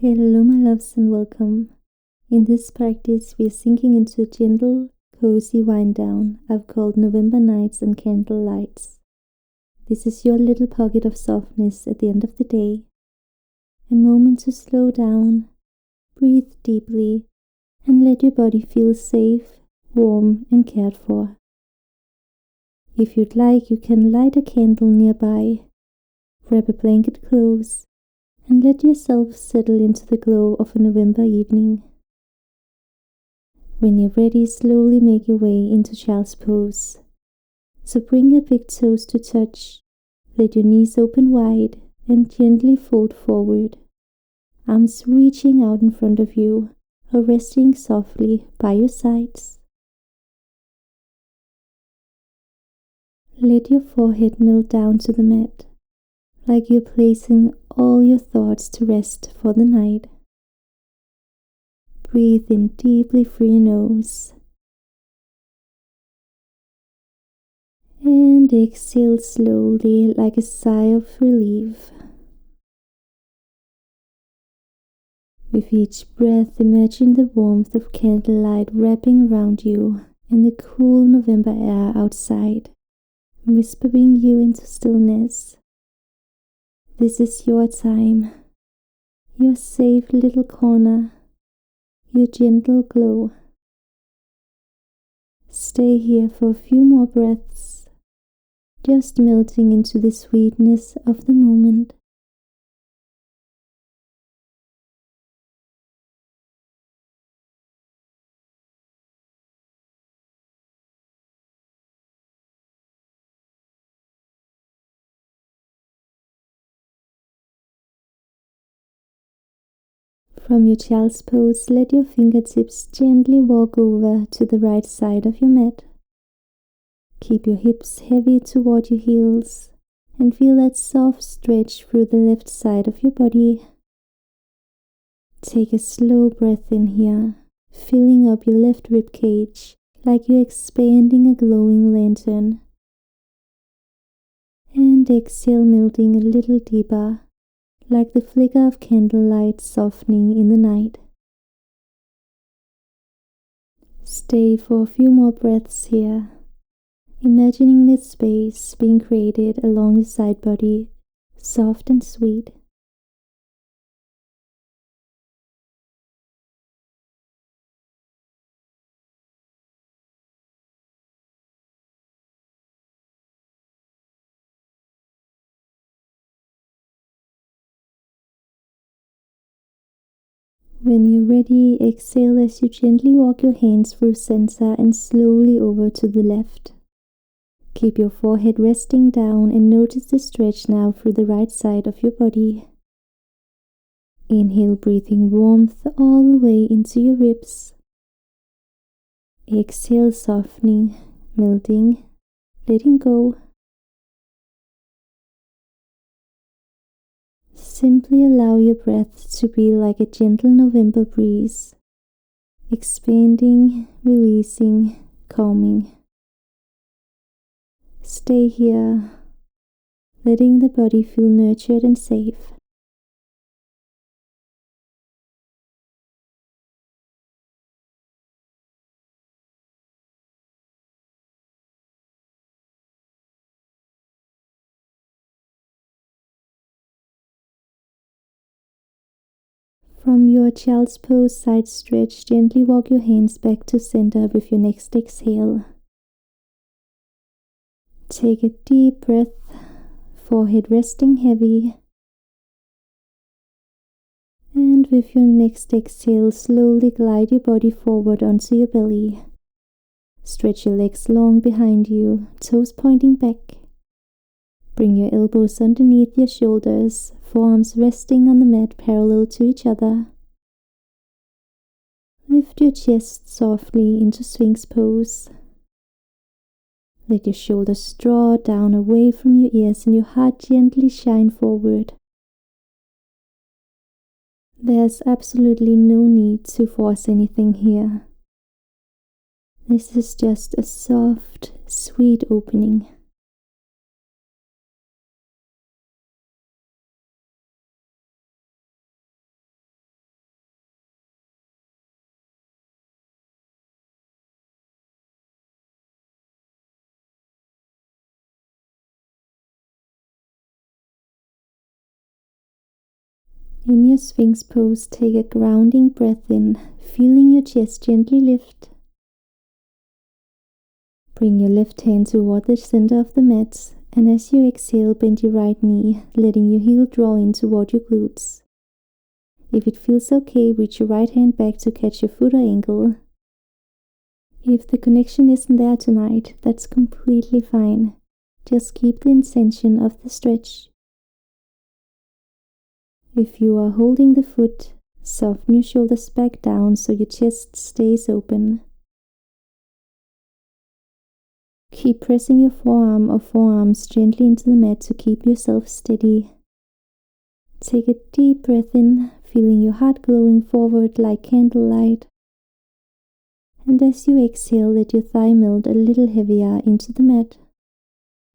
Hello, my loves, and welcome. In this practice, we are sinking into a gentle, cozy wind down I've called November Nights and Candlelights. This is your little pocket of softness at the end of the day. A moment to slow down, breathe deeply, and let your body feel safe, warm, and cared for. If you'd like, you can light a candle nearby, wrap a blanket close, and let yourself settle into the glow of a November evening. When you're ready, slowly make your way into child's pose. So bring your big toes to touch, let your knees open wide, and gently fold forward. Arms reaching out in front of you, or resting softly by your sides. Let your forehead melt down to the mat, like you're placing all your thoughts to rest for the night. Breathe in deeply through your nose. And exhale slowly like a sigh of relief. With each breath, imagine the warmth of candlelight wrapping around you and the cool November air outside, whispering you into stillness. This is your time, your safe little corner, your gentle glow. Stay here for a few more breaths, just melting into the sweetness of the moment. From your child's pose, let your fingertips gently walk over to the right side of your mat. Keep your hips heavy toward your heels and feel that soft stretch through the left side of your body. Take a slow breath in here, filling up your left rib cage like you're expanding a glowing lantern. And exhale, melting a little deeper, like the flicker of candlelight softening in the night. Stay for a few more breaths here, imagining this space being created along your side body, soft and sweet. When you're ready, exhale as you gently walk your hands through center and slowly over to the left. Keep your forehead resting down and notice the stretch now through the right side of your body. Inhale, breathing warmth all the way into your ribs. Exhale, softening, melting, letting go. Simply allow your breath to be like a gentle November breeze, expanding, releasing, calming. Stay here, letting the body feel nurtured and safe. From your child's pose side stretch, gently walk your hands back to center with your next exhale. Take a deep breath, forehead resting heavy. And with your next exhale, slowly glide your body forward onto your belly. Stretch your legs long behind you, toes pointing back. Bring your elbows underneath your shoulders, forearms resting on the mat parallel to each other. Lift your chest softly into Sphinx pose. Let your shoulders draw down away from your ears and your heart gently shine forward. There's absolutely no need to force anything here. This is just a soft, sweet opening. In your Sphinx pose, take a grounding breath in, feeling your chest gently lift. Bring your left hand toward the center of the mat, and as you exhale, bend your right knee, letting your heel draw in toward your glutes. If it feels okay, reach your right hand back to catch your foot or ankle. If the connection isn't there tonight, that's completely fine. Just keep the intention of the stretch. If you are holding the foot, soften your shoulders back down so your chest stays open. Keep pressing your forearm or forearms gently into the mat to keep yourself steady. Take a deep breath in, feeling your heart glowing forward like candlelight. And as you exhale, let your thigh melt a little heavier into the mat,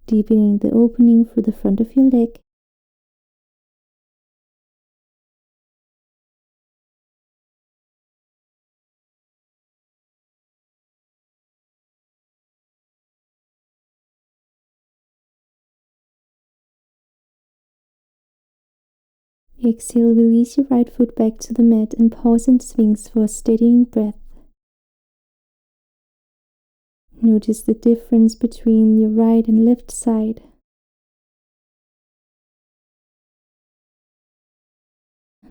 deepening the opening through the front of your leg. Exhale, release your right foot back to the mat and pause in Sphinx for a steadying breath. Notice the difference between your right and left side.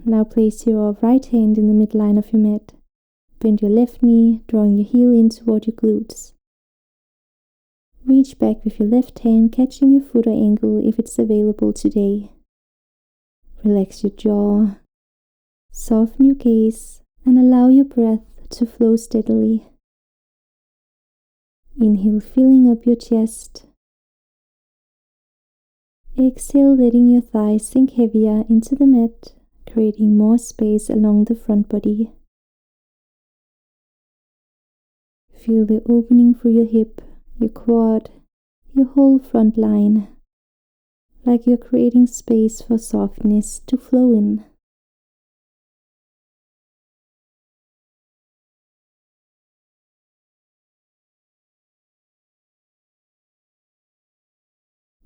Now place your right hand in the midline of your mat. Bend your left knee, drawing your heel in toward your glutes. Reach back with your left hand, catching your foot or ankle if it's available today. Relax your jaw, soften your gaze, and allow your breath to flow steadily. Inhale, filling up your chest. Exhale, letting your thighs sink heavier into the mat, creating more space along the front body. Feel the opening through your hip, your quad, your whole front line, like you're creating space for softness to flow in.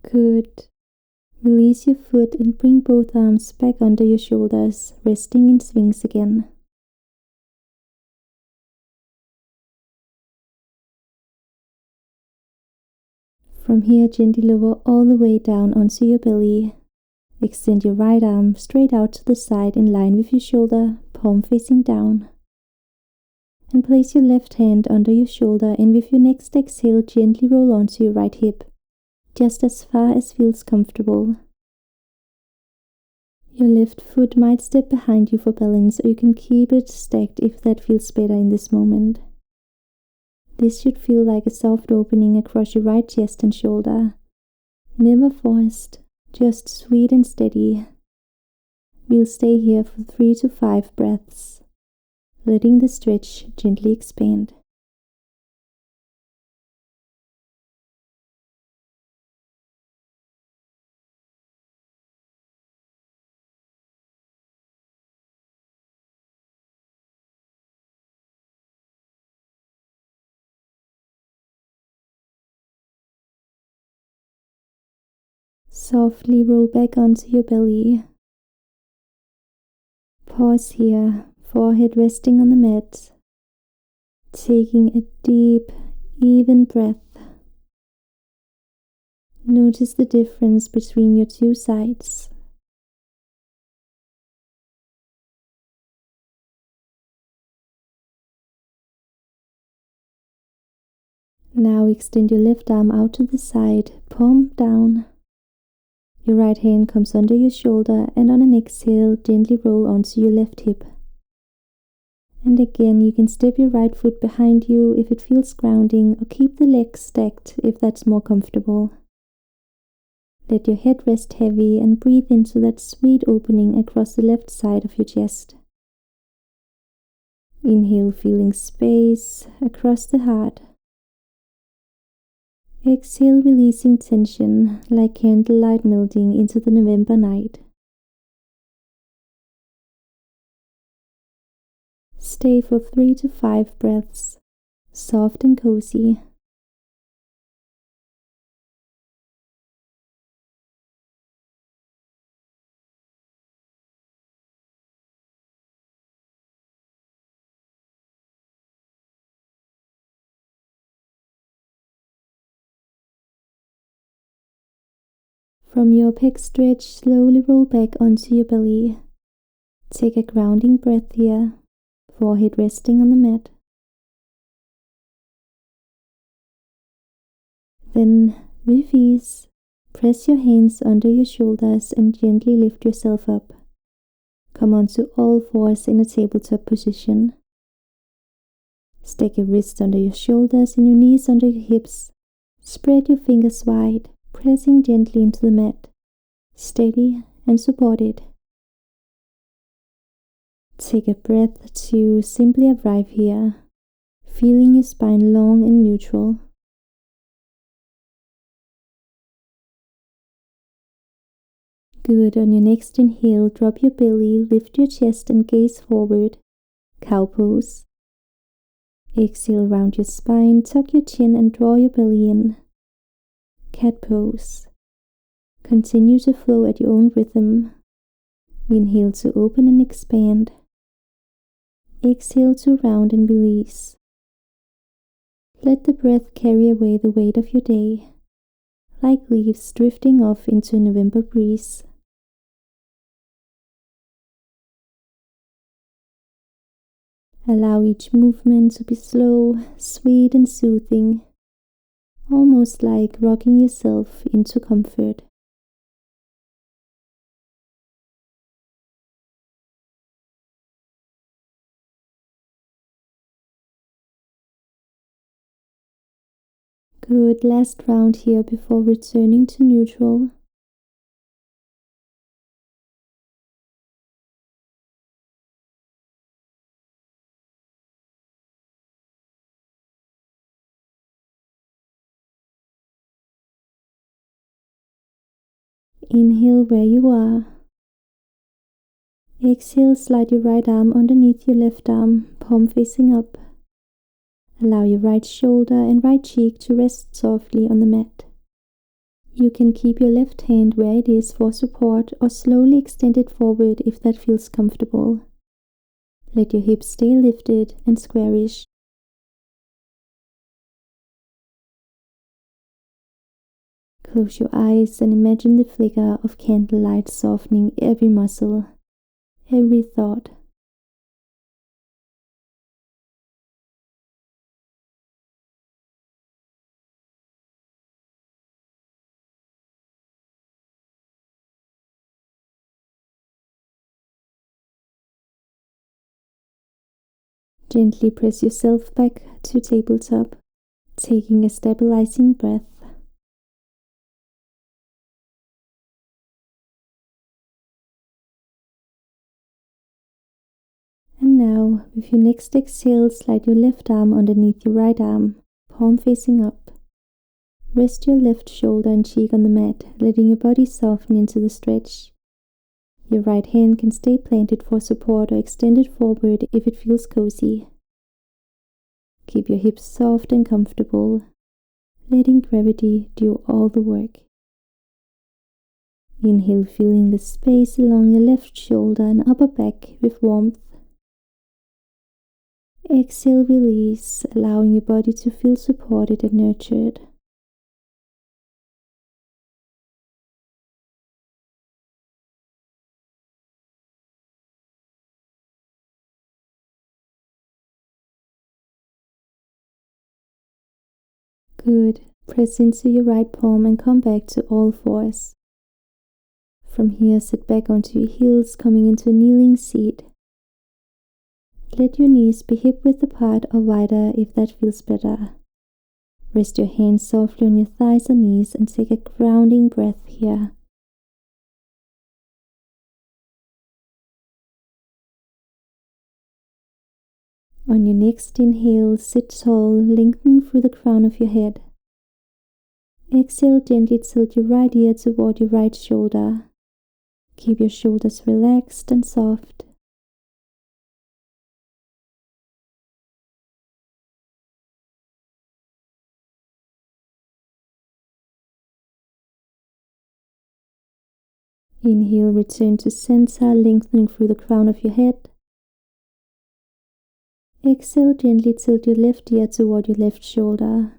Good. Release your foot and bring both arms back under your shoulders, resting in Sphinx again. From here, gently lower all the way down onto your belly. Extend your right arm straight out to the side in line with your shoulder, palm facing down. And place your left hand under your shoulder, and with your next exhale, gently roll onto your right hip, just as far as feels comfortable. Your left foot might step behind you for balance, or you can keep it stacked if that feels better in this moment. This should feel like a soft opening across your right chest and shoulder. Never forced, just sweet and steady. We'll stay here for 3 to 5 breaths, letting the stretch gently expand. Softly roll back onto your belly. Pause here, forehead resting on the mat, taking a deep, even breath. Notice the difference between your two sides. Now extend your left arm out to the side, palm down. Your right hand comes under your shoulder, and on an exhale, gently roll onto your left hip. And again, you can step your right foot behind you if it feels grounding, or keep the legs stacked if that's more comfortable. Let your head rest heavy and breathe into that sweet opening across the left side of your chest. Inhale, feeling space across the heart. Exhale, releasing tension like candlelight melting into the November night. Stay for 3 to 5 breaths, soft and cozy. From your pec stretch, slowly roll back onto your belly. Take a grounding breath here, forehead resting on the mat. Then, with ease, press your hands under your shoulders and gently lift yourself up. Come onto all fours in a tabletop position. Stack your wrists under your shoulders and your knees under your hips. Spread your fingers wide, pressing gently into the mat. Steady and supported. Take a breath to simply arrive here, feeling your spine long and neutral. Good. On your next inhale, drop your belly, lift your chest and gaze forward. Cow pose. Exhale, round your spine, tuck your chin and draw your belly in. Cat pose. Continue to flow at your own rhythm. Inhale to open and expand. Exhale to round and release. Let the breath carry away the weight of your day, like leaves drifting off into a November breeze. Allow each movement to be slow, sweet and soothing, almost like rocking yourself into comfort. Good. Last round here before returning to neutral. Inhale where you are. Exhale, slide your right arm underneath your left arm, palm facing up. Allow your right shoulder and right cheek to rest softly on the mat. You can keep your left hand where it is for support or slowly extend it forward if that feels comfortable. Let your hips stay lifted and squarish. Close your eyes and imagine the flicker of candlelight softening every muscle, every thought. Gently press yourself back to tabletop, taking a stabilizing breath. And now, with your next exhale, slide your left arm underneath your right arm, palm facing up. Rest your left shoulder and cheek on the mat, letting your body soften into the stretch. Your right hand can stay planted for support or extended forward if it feels cozy. Keep your hips soft and comfortable, letting gravity do all the work. Inhale, feeling the space along your left shoulder and upper back with warmth. Exhale, release, allowing your body to feel supported and nurtured. Good. Press into your right palm and come back to all fours. From here, sit back onto your heels, coming into a kneeling seat. Let your knees be hip-width apart or wider if that feels better. Rest your hands softly on your thighs or knees and take a grounding breath here. On your next inhale, sit tall, lengthening through the crown of your head. Exhale, gently tilt your right ear toward your right shoulder. Keep your shoulders relaxed and soft. Inhale, return to center, lengthening through the crown of your head. Exhale, gently tilt your left ear toward your left shoulder.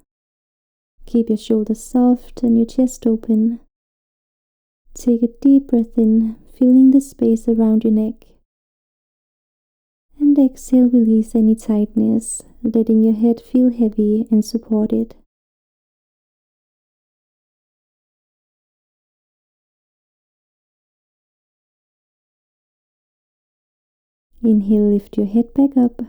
Keep your shoulders soft and your chest open. Take a deep breath in, filling the space around your neck. And exhale, release any tightness, letting your head feel heavy and supported. Inhale, lift your head back up.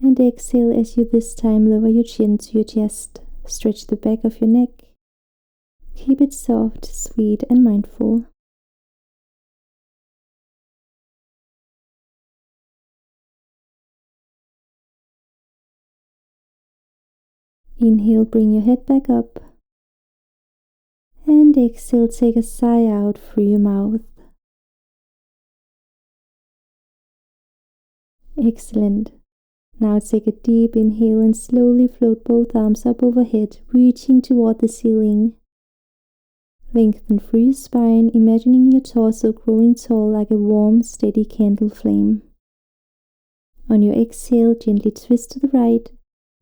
And exhale as you this time lower your chin to your chest. Stretch the back of your neck. Keep it soft, sweet, and mindful. Inhale, bring your head back up. And exhale, take a sigh out through your mouth. Excellent. Now take a deep inhale and slowly float both arms up overhead, reaching toward the ceiling. Lengthen through your spine, imagining your torso growing tall like a warm, steady candle flame. On your exhale, gently twist to the right.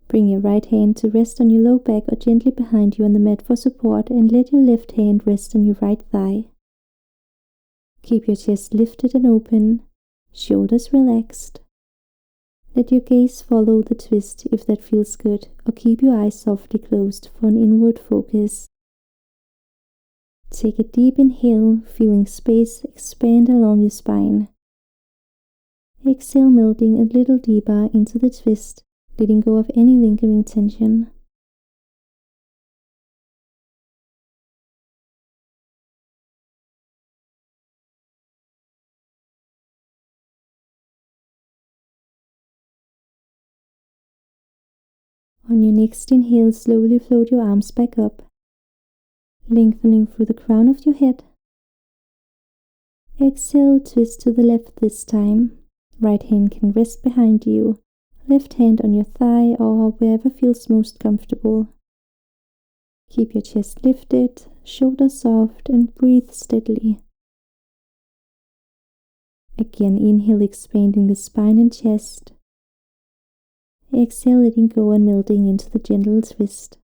Bring your right hand to rest on your low back or gently behind you on the mat for support, and let your left hand rest on your right thigh. Keep your chest lifted and open, shoulders relaxed. Let your gaze follow the twist if that feels good, or keep your eyes softly closed for an inward focus. Take a deep inhale, feeling space expand along your spine. Exhale, melting a little deeper into the twist, letting go of any lingering tension. On your next inhale, slowly float your arms back up, lengthening through the crown of your head. Exhale, twist to the left this time. Right hand can rest behind you, left hand on your thigh or wherever feels most comfortable. Keep your chest lifted, shoulders soft, and breathe steadily. Again, inhale, expanding the spine and chest. Exhale, letting go and melting into the gentle twist.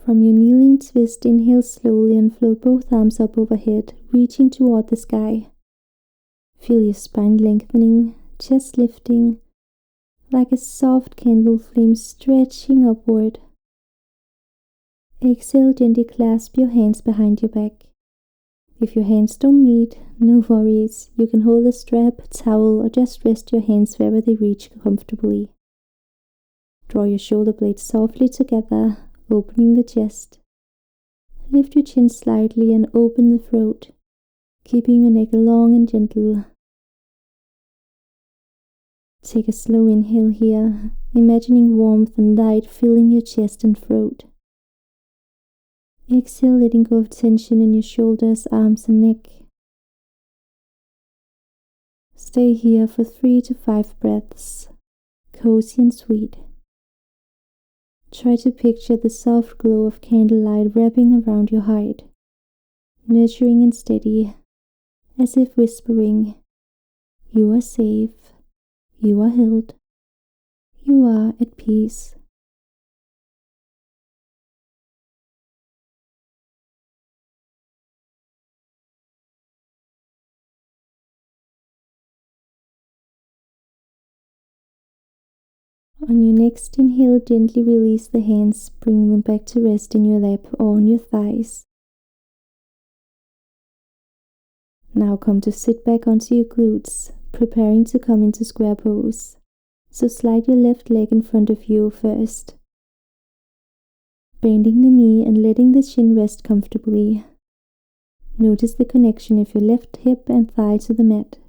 From your kneeling twist, inhale slowly and float both arms up overhead, reaching toward the sky. Feel your spine lengthening, chest lifting, like a soft candle flame stretching upward. Exhale, gently clasp your hands behind your back. If your hands don't meet, no worries. You can hold a strap, towel, or just rest your hands wherever they reach comfortably. Draw your shoulder blades softly together, opening the chest. Lift your chin slightly and open the throat, keeping your neck long and gentle. Take a slow inhale here, imagining warmth and light filling your chest and throat. Exhale, letting go of tension in your shoulders, arms, and neck. Stay here for 3 to 5 breaths, cozy and sweet. Try to picture the soft glow of candlelight wrapping around your heart, nurturing and steady, as if whispering, "You are safe, you are held, you are at peace." On your next inhale, gently release the hands, bring them back to rest in your lap or on your thighs. Now come to sit back onto your glutes, preparing to come into square pose. So slide your left leg in front of you first, bending the knee and letting the chin rest comfortably. Notice the connection of your left hip and thigh to the mat.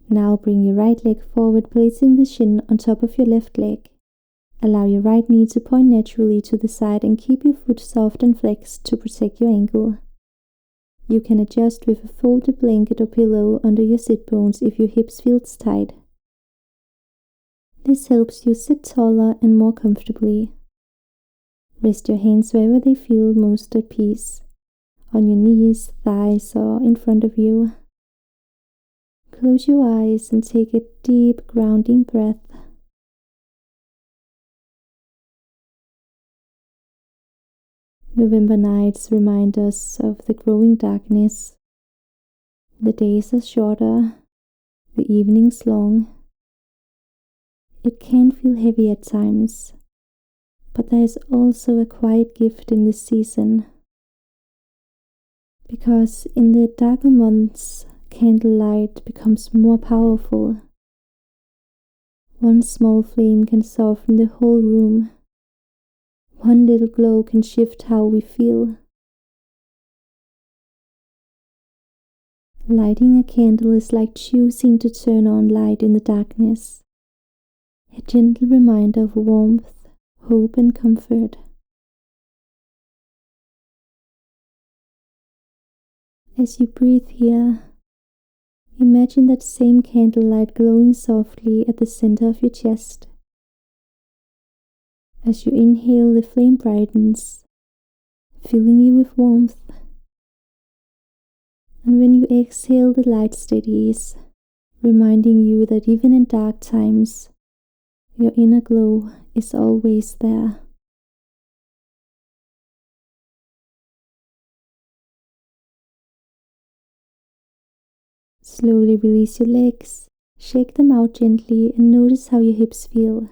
Now bring your right leg forward, placing the shin on top of your left leg. Allow your right knee to point naturally to the side and keep your foot soft and flexed to protect your ankle. You can adjust with a folded blanket or pillow under your sit bones if your hips feel tight. This helps you sit taller and more comfortably. Rest your hands wherever they feel most at peace, on your knees, thighs, or in front of you. Close your eyes and take a deep grounding breath. November nights remind us of the growing darkness. The days are shorter, the evenings long. It can feel heavy at times, but there is also a quiet gift in this season. Because in the darker months, candlelight becomes more powerful. One small flame can soften the whole room. One little glow can shift how we feel. Lighting a candle is like choosing to turn on light in the darkness. A gentle reminder of warmth, hope, and comfort. As you breathe here, imagine that same candlelight glowing softly at the center of your chest. As you inhale, the flame brightens, filling you with warmth. And when you exhale, the light steadies, reminding you that even in dark times, your inner glow is always there. Slowly release your legs, shake them out gently, and notice how your hips feel.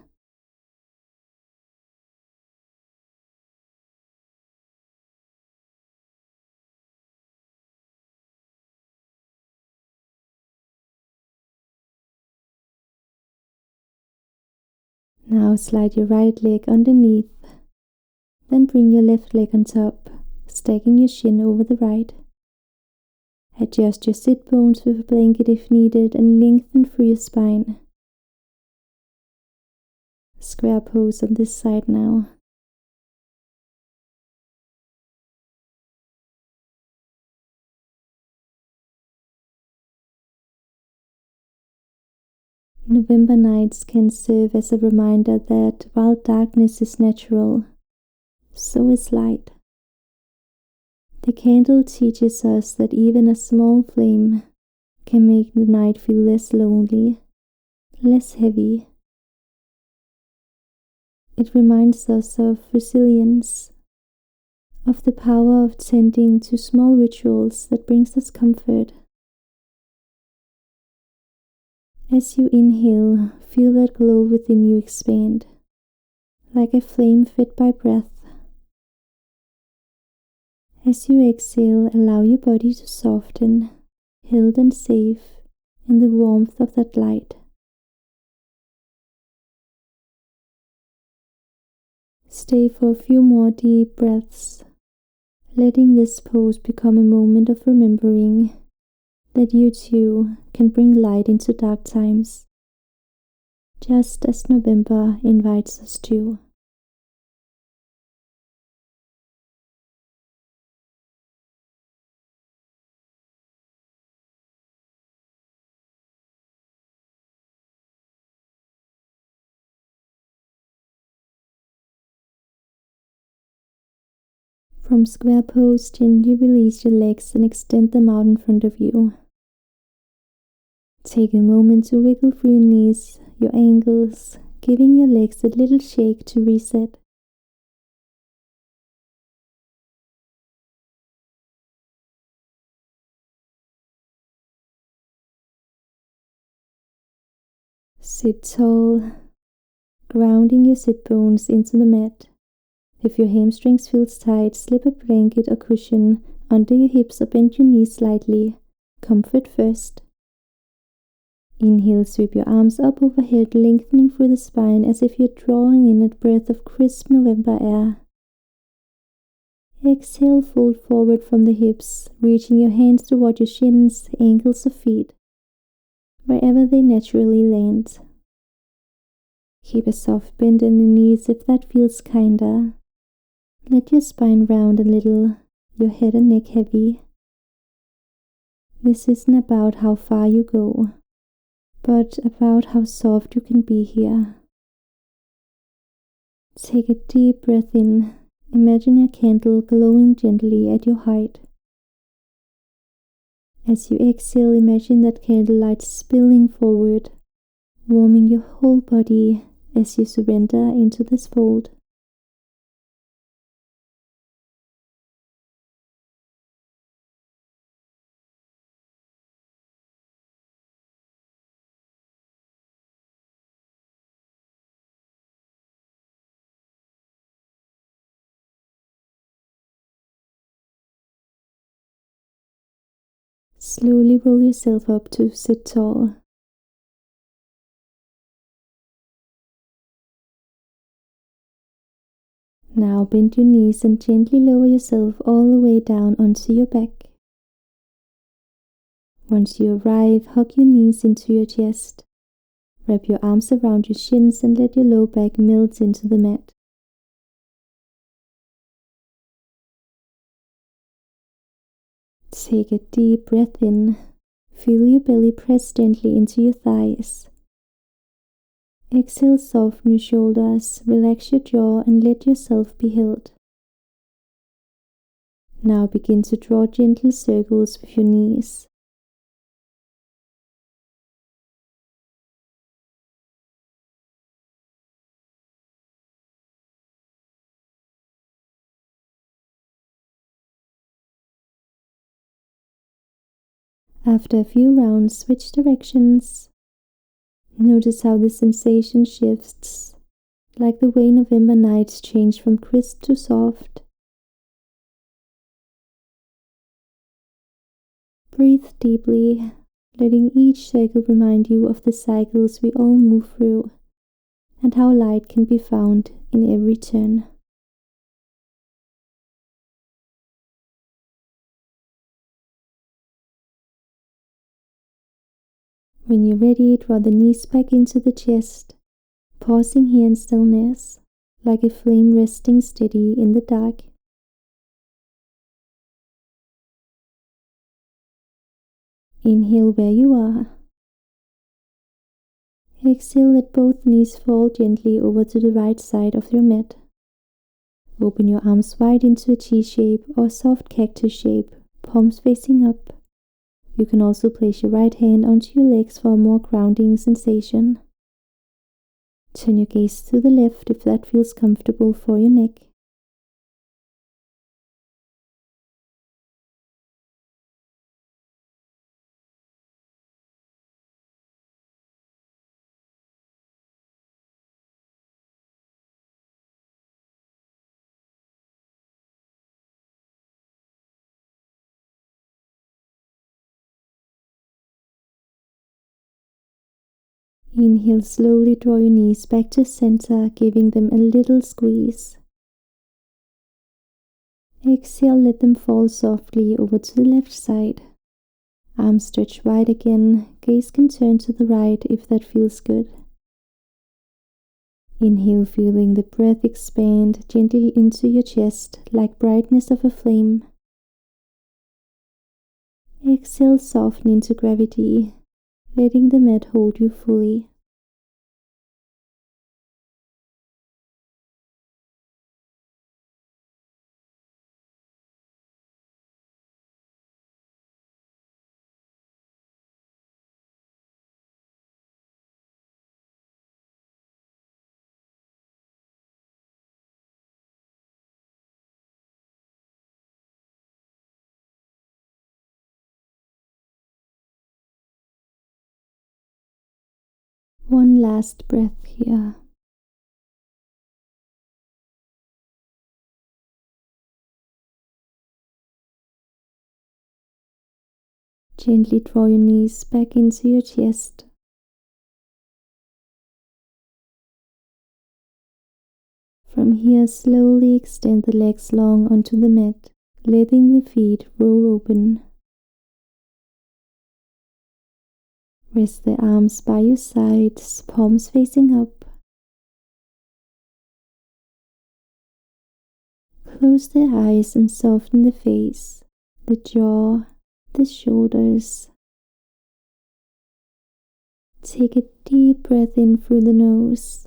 Now slide your right leg underneath, then bring your left leg on top, stacking your shin over the right. Adjust your sit bones with a blanket if needed and lengthen through your spine. Square pose on this side now. November nights can serve as a reminder that while darkness is natural, so is light. The candle teaches us that even a small flame can make the night feel less lonely, less heavy. It reminds us of resilience, of the power of tending to small rituals that brings us comfort. As you inhale, feel that glow within you expand, like a flame fed by breath. As you exhale, allow your body to soften, held and safe in the warmth of that light. Stay for a few more deep breaths, letting this pose become a moment of remembering that you too can bring light into dark times, just as November invites us to. From square pose, gently release your legs and extend them out in front of you. Take a moment to wiggle through your knees, your ankles, giving your legs a little shake to reset. Sit tall, grounding your sit bones into the mat. If your hamstrings feel tight, slip a blanket or cushion under your hips or bend your knees slightly. Comfort first. Inhale, sweep your arms up overhead, lengthening through the spine as if you're drawing in a breath of crisp November air. Exhale, fold forward from the hips, reaching your hands toward your shins, ankles or feet, wherever they naturally land. Keep a soft bend in the knees if that feels kinder. Let your spine round a little, your head and neck heavy. This isn't about how far you go, but about how soft you can be here. Take a deep breath in, Imagine a candle glowing gently at your heart. As you exhale, imagine that candlelight spilling forward, warming your whole body as you surrender into this fold. Slowly roll yourself up to sit tall. Now bend your knees and gently lower yourself all the way down onto your back. Once you arrive, hug your knees into your chest. Wrap your arms around your shins and let your low back melt into the mat. Take a deep breath in. Feel your belly press gently into your thighs. Exhale, soften your shoulders, relax your jaw and let yourself be held. Now begin to draw gentle circles with your knees. After a few rounds, switch directions. Notice how the sensation shifts, like the way November nights change from crisp to soft. Breathe deeply, letting each cycle remind you of the cycles we all move through, and how light can be found in every turn. When you're ready, draw the knees back into the chest, pausing here in stillness, like a flame resting steady in the dark. Inhale where you are. Exhale, let both knees fall gently over to the right side of your mat. Open your arms wide into a T shape or soft cactus shape, palms facing up. You can also place your right hand onto your legs for a more grounding sensation. Turn your gaze to the left if that feels comfortable for your neck. Inhale, slowly draw your knees back to center, giving them a little squeeze. Exhale, let them fall softly over to the left side. Arms stretch wide again, gaze can turn to the right if that feels good. Inhale, feeling the breath expand gently into your chest like brightness of a flame. Exhale, soften into gravity, letting the mat hold you fully. One last breath here. Gently draw your knees back into your chest. From here, slowly extend the legs long onto the mat, letting the feet roll open. Rest the arms by your sides, palms facing up. Close the eyes and soften the face, the jaw, the shoulders. Take a deep breath in through the nose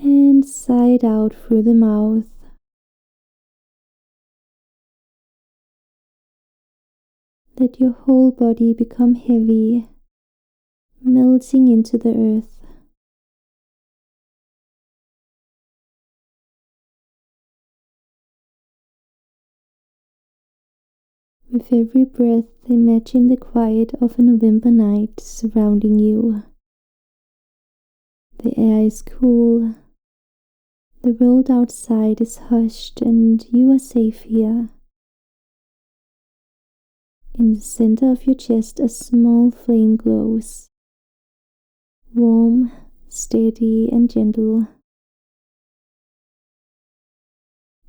and Sigh it out through the mouth. Let your whole body become heavy, melting into the earth. With every breath, imagine the quiet of a November night surrounding you. The air is cool, the world outside is hushed, and you are safe here. In the center of your chest, a small flame glows, warm, steady, and gentle.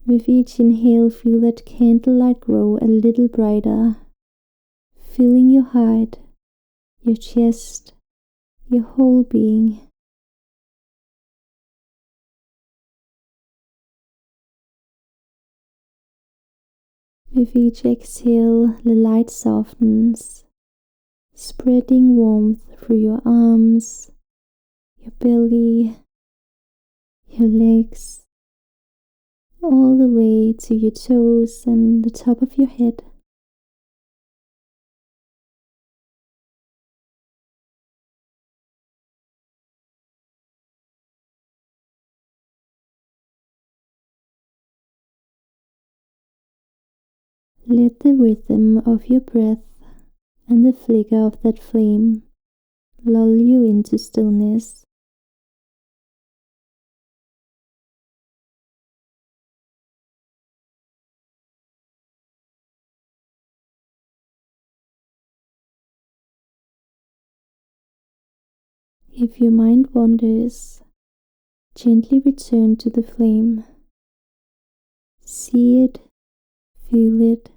With each inhale, feel that candlelight grow a little brighter, filling your heart, your chest, your whole being. With each exhale, the light softens, spreading warmth through your arms, your belly, your legs, all the way to your toes and the top of your head. Let the rhythm of your breath and the flicker of that flame lull you into stillness. If your mind wanders, gently return to the flame. See it, feel it,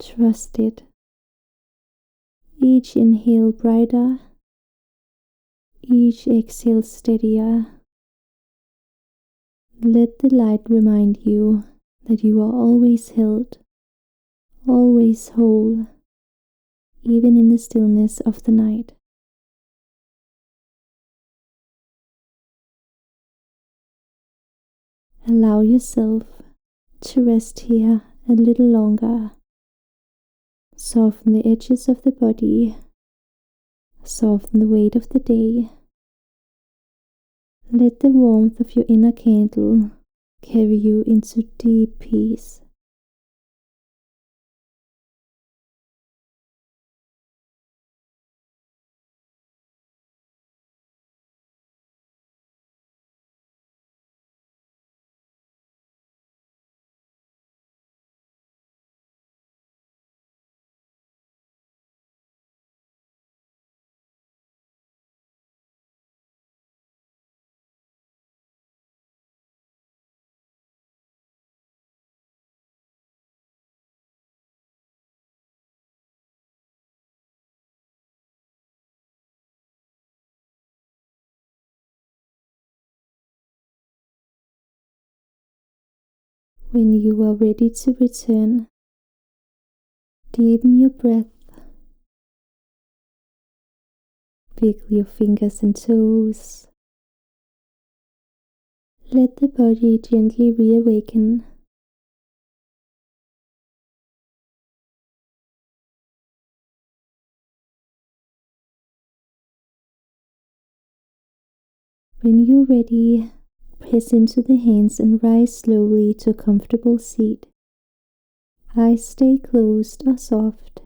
trust it. Each inhale brighter, each exhale steadier. Let the light remind you that you are always held, always whole, even in the stillness of the night. Allow yourself to rest here a little longer. Soften the edges of the body. Soften the weight of the day. Let the warmth of your inner candle carry you into deep peace. When you are ready to return, deepen your breath. Wiggle your fingers and toes. Let the body gently reawaken. When you're ready, press into the hands and rise slowly to a comfortable seat. Eyes stay closed or soft.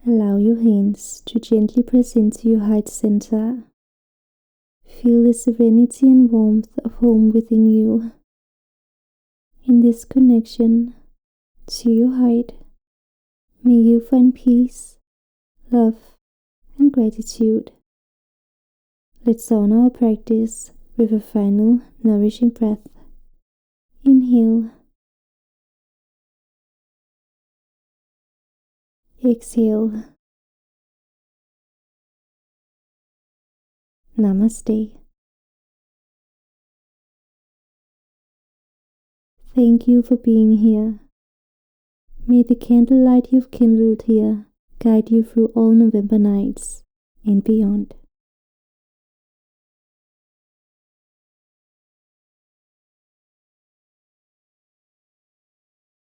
Allow your hands to gently press into your heart center. Feel the serenity and warmth of home within you. In this connection to your heart, may you find peace, love, and gratitude. Let's honor our practice with a final nourishing breath. Inhale. Exhale. Namaste. Thank you for being here. May the candlelight you've kindled here guide you through all November nights and beyond.